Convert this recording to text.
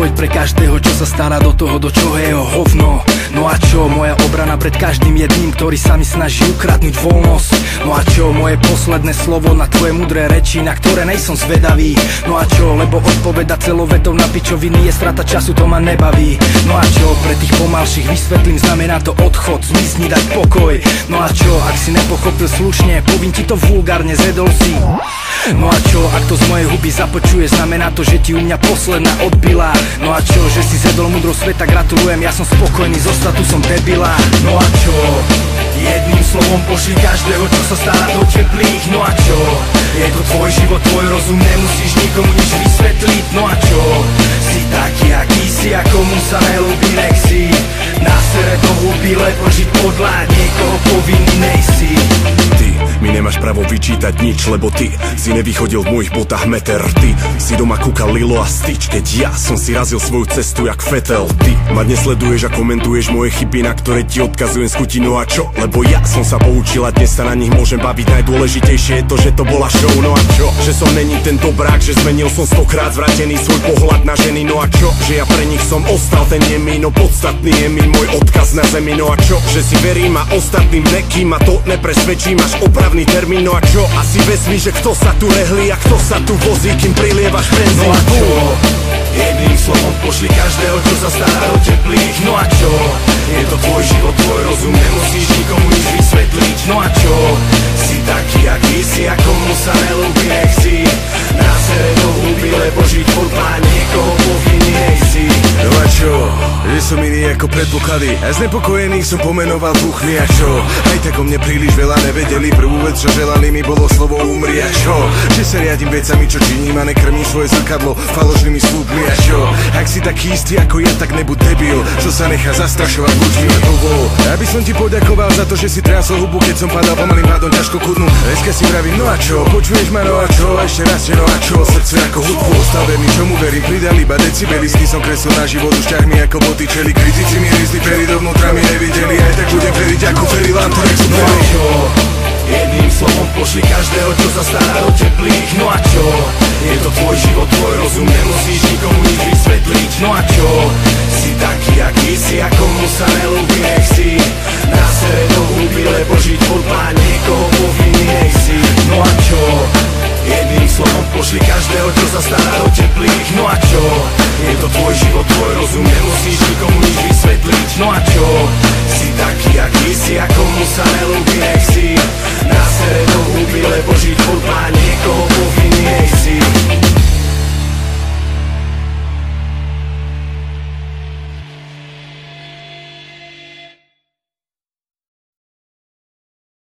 odpoveď pre každého, čo sa stará do toho, do čoho je jeho hovno. No a čo, moja obrana pred každým jedným, ktorý sa mi snaží ukradnúť voľnosť. No a čo, moje posledné slovo na tvoje mudré reči, na ktoré nejsom zvedavý. No a čo, lebo odpoveda celovetou na pičoviny je strata času, to ma nebaví. No a čo, pre tých pomalších vysvetlím, znamená to odchod, zmizni, dať pokoj. No a čo, ak si nepochopil slušne, povím ti to vulgárne, zjedol si. No a čo, ak to z mojej huby započuje, znamená to, že ti u mňa posledná odbila. No a čo, že si zjedol múdro sveta, gratulujem, ja som spokojný, zostal tu som debila. No a čo, jedným slovom pošli každého, čo sa stará do teplých. No a čo, je to tvoj život, tvoj rozum, nemusíš nikomu nič vysvetliť. No a čo, si taký, aký si, a komu sa nelúbi, nech si na sere do huby, lebo žiť podľa niekoho povinný nejsi. Ty mi nemáš právo vyčítať nič, lebo ty si nevychodil v mojich botách meter. Ty si doma kúkal Lilo a Stitch, keď ja som si razil svoju cestu jak Fetel. Ty ma nesleduješ a komentuješ moje chyby, na ktoré ti odkazujem z chuti. No a čo, lebo ja som sa poučil a dnes sa na nich môžem baviť. Najdôležitejšie je to, že to bola show. No a čo, že som není ten dobrák, že zmenil som 100-krát zvratený svoj pohľad na ženy. No a čo, že ja pre nich som ostal ten nemý, no podstatný je mi môj odkaz na zemi. No a čo, že si verím a ostatným nekým, a to nepresvedčí, máš opravný termín. No a čo, asi vezmi, že kto sa tu rehlí a kto sa tu vozí, kým prilievaš benzín. No a čo, jedným slovom pošli každého, čo sa stará do teplých. No a čo, je to tvoj život, tvoj rozum, nemusíš nikomu nič vysvetliť. No a čo, si taký, aký si, a komu sa nelúbi, nech si na sere do huby, lebo žiť podľa niekoho povinný nejsi. No a čo, že som iný ako predpoklady, a znepokojených som pomenoval duchmi. A čo, aj tak o mne príliš veľa nevedeli. Prvú vec, čo želaný mi bolo slovo umri. A čo, že sa riadím vecami, čo činím, a nekrmím svoje zrkadlo falošnými slúbmi. A čo, ak si taký istý ako ja, tak nebuď debil, čo sa nechá zastrašovať ľuďmi. Aby som ti poďakoval za to, že si triasol hubu, keď som padal pomalým pádom ťažko kudnú. Dneska si vravím, no a čo, počuješ ma, no a čo, ešte raz, no a čo, srdce ako hudbu, ostal verný, čomu verím, pridal iba decibeli, s kým som kreslil na život už ťahmi ako Botticelli. Kritici mi rizli pery, dovnútra mi nevideli, aj tak budem veriť ako Ferry Lam, to nech sú pery. Jedným slovom pošli každého, čo sa stará do teplých. No a čo, je to tvoj život, tvoj rozum, nemusíš nikomu nič vysvetliť. No a čo, si taký, aký si, a komu sa nelúbi, nech si na sere do huby, lebo žiť podľa niekoho povinný nejsi. No a čo, jedným slovom pošli každého, čo sa stará do teplých. No a čo, je to tvoj život, tvoj rozum, nemusíš nikomu